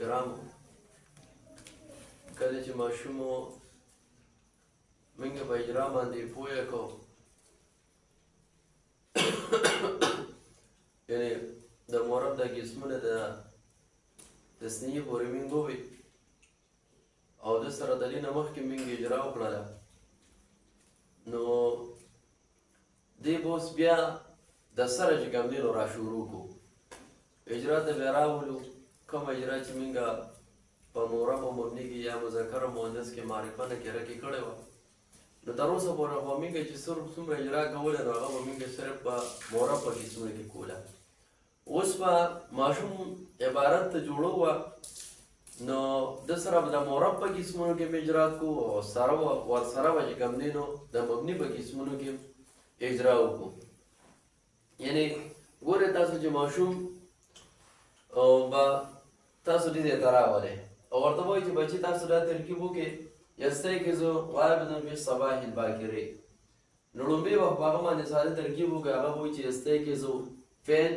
کرامو کله چې ماشوم موږ په اجرا باندې پوهه کو یعنی د مورب د قسمونه د تسنیه پورې موږ ووی او د سره د دې نه مخکې موږ اجرا وکړله نو دې به اوس بیا د سره چې کوم دی نو را شروع کړو اجرا ته بیا راولو کوم اجرا چې موږ په مورب او مبني کې یا مذکر او مؤنث کې معرفه نکره کې کړې وه نو تر اوسه پورې خو موږ چې څومره اجرا کوله نو هغه به موږ صرف په مورب په قسمونو کې کوله اوس به ماشوم عبارت ته جوړو وه نو د سره به د مورب په قسمونو کې اجرا کوو او ورسره به چې کوم دی نو د مبني په قسمونو کې اجرا وکړو یعنی ګورئ تاسو چې ماشوم به تاسو دې ته راولئ او ورته وایي چې بچي تاسو دا ترکیب وکړئ یستیقظ غالبا فی الصباح الباکر نو لومبی وخت په هغه باندې ساده ترکیب وکړئ هغه وایي چې یستیقظ فعل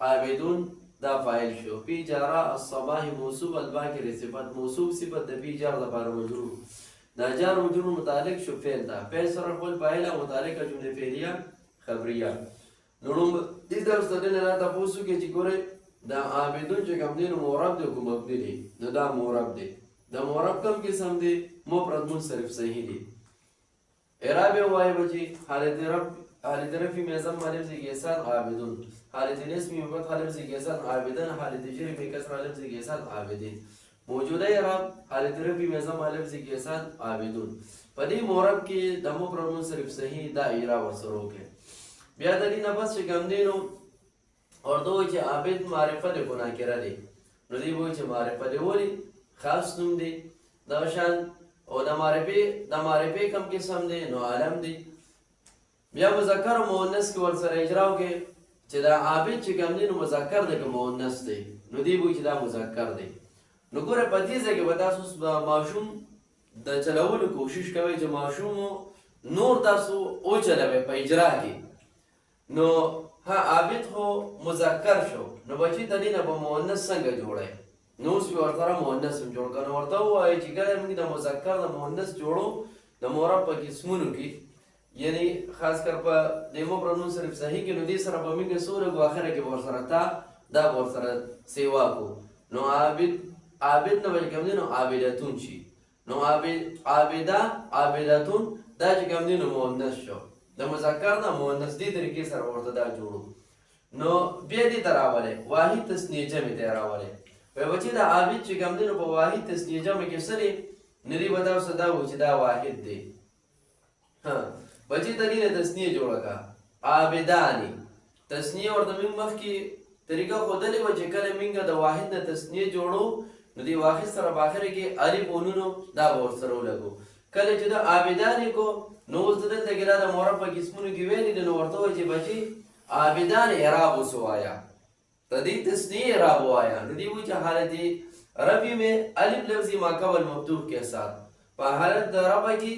عابدون دا فاعل شو فی جاره الصباح موصوف الباکر صفت موصوف صفت د فی جار لپاره مجرور دا جار مجرور متعلق شو فعل دا فعل سره خپل فاعل او متعلقه جمله فعلیه خبریه نو دې درس ته نه را تاسو کې چې ګورئ دا عابدون چې کوم دی نو مورب دی کوم مبني دی نو دا مورب دی دا مورب کوم قسم دی مفرد منصرف صحیح دی اعراب وایي بچي حالت رفع میں ضم الف سے کے ساتھ عابدون حالت نصب میں فتح الف سے کے ساتھ عابدن حالت جر میں کسر الف سے کے ساتھ عابدین موجودہ اعراب حالت رفع میں ضم الف سے کے ساتھ عابدون پدی مورب کې د مفرد منصرف صحیح دا اعراب ورسره وکړي بیا د دې نه پس چې کوم دی نو اور دو چې عابد معرفه د ګناکره دی نو دی وایي چې معرفه دی ولی خاص نوم دی دا شان او د معرفه کم قسم دی نو عالم دی بیا مذکر او مؤنث کې ورسره اجرا وکړي چې دا عابد چې کوم دی نو مذکر دی که مؤنث دی نو دی وایي چې دا مذکر دی نو ګوره په دې ځای کې به تاسو ماشوم د چلولو کوشش کوئ چې ماشوم نور تاسو وچلوئ په اجرا کې نو ها عابد خو مذکر شو نو بچی ته دې نه به مؤنث څنګه جوړی نو اوس بیا ورسره مؤنث هم جوړ کړه نو ورته ووایي چې کله موږ د مذکر د مؤنث جوړو د مورب په قسمونو کې یعنی خاص کر په د مفرد منصرف صحیح کې نو دې سره به موږ څه ورکړو اخره کې به ورسره تا دا به ورسره سیوا کړو نو عابد نه به کوم دی نو عابدتون شي نو عابدتون دا چې کوم دی نو مؤنث شو د مذکر نه مؤنث دې طریقې سره ورته دا جوړو نو بیا دې ته راولئ واحد تثنیه جمع ته راولئ وایي بچي دا عابد چې کوم دی نو په واحد تثنیه جمع کې څه دی نو دې به تاسو دا وایي چې دا واحد دی بچي ته دې نه تثنیه جوړه کړه عابدانې تثنیه ورته موږ مخکې طریقه ښودلې وه چې کله موږ د واحد نه تثنیه جوړو نو دې واحد سره په آخره کې الف او نون دا به ورسره ولګو کله چې د عابدانې کو نو اوس دلته کې دا د مورب په قسمونو کې ویلي دي نو ورته وایي چې بچي عابدان اعراب اوس ووایه د دې تثنیه اعراب ووایه نو دې وایي چې حالت رفع میں الف لفظی ما قبل مفتوح کے ساتھ په حالت د رفع کې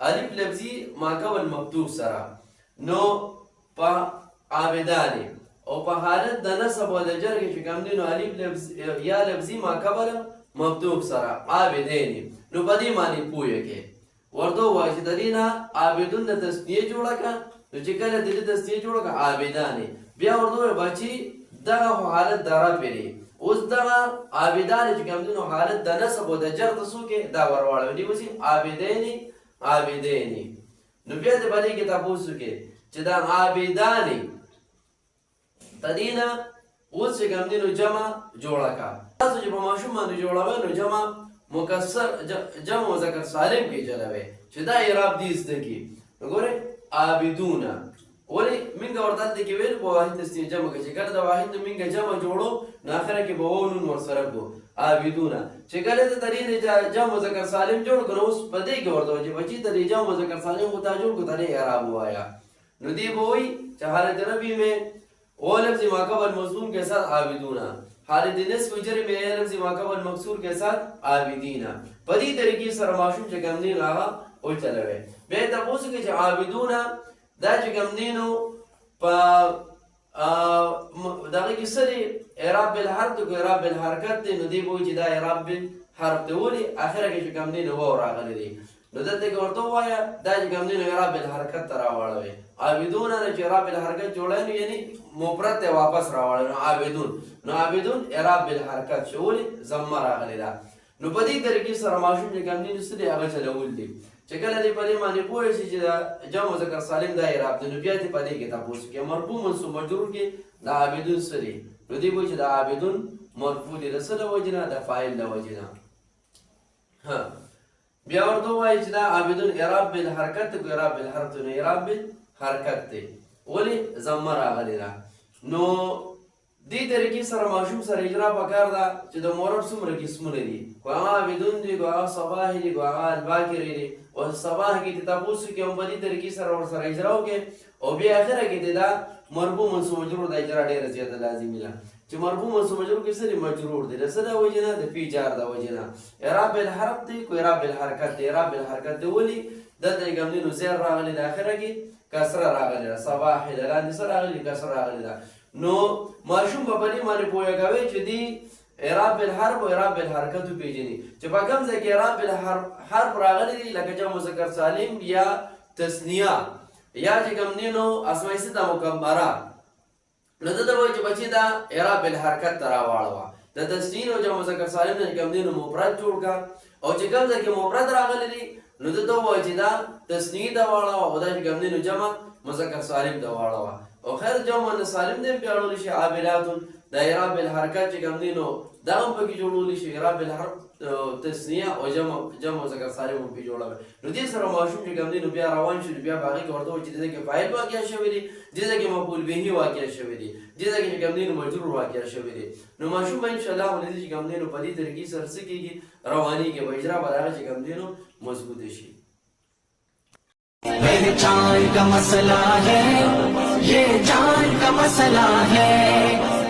الف لفظی ما قبل مفتوح سره نو په عابدانې او په حالت د نصب او د جر کې چې کوم دی نو الف یا لفظی ما قبل مفتوح سره عابدین نو په دې معنی پوهه کې ورته وایي چې د دې نه عابدون د تثنیه جوړه کړه نو چې کله د دې تثنیه جوړه کړه عابدانې بیا ورته وایي بچي دغه حالت د رفع دی اوس دغه عابدانې چې کوم دی نو حالت د نصب او د جر ته څو کې دا ورواړوي دې وایي عابدین نو بیا د باندې کې تاسو کې چې دا عابدانې تدینا اوس چې کوم دی نو جمع جوړه کړه تاسو چې په ماشوم باندې جوړوئ نو جمع مکسر جمع مذکر سالم کې چلوي چې دا اعراب دې زده کړي نو ګورئ عابدون ولې موږ ورته دلته کې ویل په واحد تثنیه جمع کې چې کله د واحد نه موږ جمع جوړو نو آخره کې به واو نون ورسره کړو عابدون چې کله د ترې جمع مذکر سالم جوړ کړو اوس په دې کې ورته وایي چې بچي ترې جمع مذکر سالم خو تا جوړ کړو ترې اعراب ووایه نو دې به وایي چې حالت رفع میں او لفظ ما قبل مضموم کے ساتھ عابدون حالت نصب جر میں لفظ ما قبل مکسور کے ساتھ عابدین پدی طریقې سره ماشوم چې کوم دی هغه وچلوي بیا تاسو کې چې عابدون دا چې کوم دی نو په دغه کې څه دی اعراب بالحرف دی که اعراب بالحرکت دی نو دی به وایي چې دا اعراب بالحرف دی ولې اخره کې چې کوم دی نو واو راغلی دی نو دلته کې ورته ووایه دا چې کوم دی نو اعراب بالحرکت ته راواړوئ عابدون نه چې اعراب بالحرکت جوړی نو یعنې مفرد ته واپس راواړوئ نو عابدون نو عابدون اعراب بالحرکت شو ولې ضمه راغلی ده نو په دې طریقې سره ماشوم چې کوم دی نو څه دی هغه چلول دي چې کله دې په دې باندې پوه شي چې د جمع مذکر سالم دا اعراب دی نو بیا دې په دې کې تپوس کې مرفوع منصوب مجرور کې د عابدون څه دی نو دې وایي چې د عابدون مرفوع دی د څه د وجې نه د فاعل د وجې نه بیا ورته وایي چې دا عابدون اعراب بالحرکت کو اعراب بالحرف نو اعراب بالحرکت دی ولې ضمه راغلې ده نو دې طریقې سره ماشوم سره اجرا پکار ده چې د مورب څومره قسمونه دي کو هغه عابدون دي کو هغه صباح دي کو هغه الباکر دي او صباح کې د تاسو کې هم په دې طریقې سره ورسره اجرا وکړي او بیا اخره کې دا مرفوع منصوب مجرور د اجرا ډیره زیاته لازمي ده چې مرفوع منصوب مجرور کې څه مجرور دي د څه د وجې نه د فی جار د وجې نه اعراب بالحرف دی کو اعراب بالحرکت دی اعراب بالحرکت دی ولې دلته یې کوم دی نو زیر راغلی د اخره کې کسره راغلی ده صباح د لاندې څه راغلی کسره راغلی ده نو ماشوم په دې باندې پوهه کوي چې دی اعراب بالحرف او اعراب بالحرکت پیژني چې په کوم ځای کې اعراب بالحرف راغلی دی لکه جمع مذکر سالم یا تثنیه یا چې کوم دی نو اسماء سته مکبره نو دته وایي چې بچي دا اعراب بالحرکت ته راواړوه د تثنیه او جمع مذکر سالم نه کوم دی نو مفرد جوړ کا او چې کوم ځای کې مفرد راغلی دی نو دته وایي چې دا تثنیه ته واړوه او دا چې کوم دی نو جمع مذکر سالم ته واړوه او خیر جمع سالم دې پیاړول شي عابلات د اعراب بالحرکت چې کوم دی نو دا هم پکې جوړول شي اعراب بالحرف تثنیه او جمع مذکر سالم هم پکې جوړول نو دې سره ماشوم چې کوم دی نو بیا روان شي بیا باغی ورته چې دې کې فاعل واقع شوی دی دې کې مفعول به واقع شوی دی دې کې کوم دی نو مجرور واقع شوی دی نو ماشوم ان شاء الله ولې چې کوم دی نو په دې طریقې سره سکیږي رواني کې اجرا برابر چې کوم دی نو مضبوط شي पहचान का मसला है ये जान का मसला है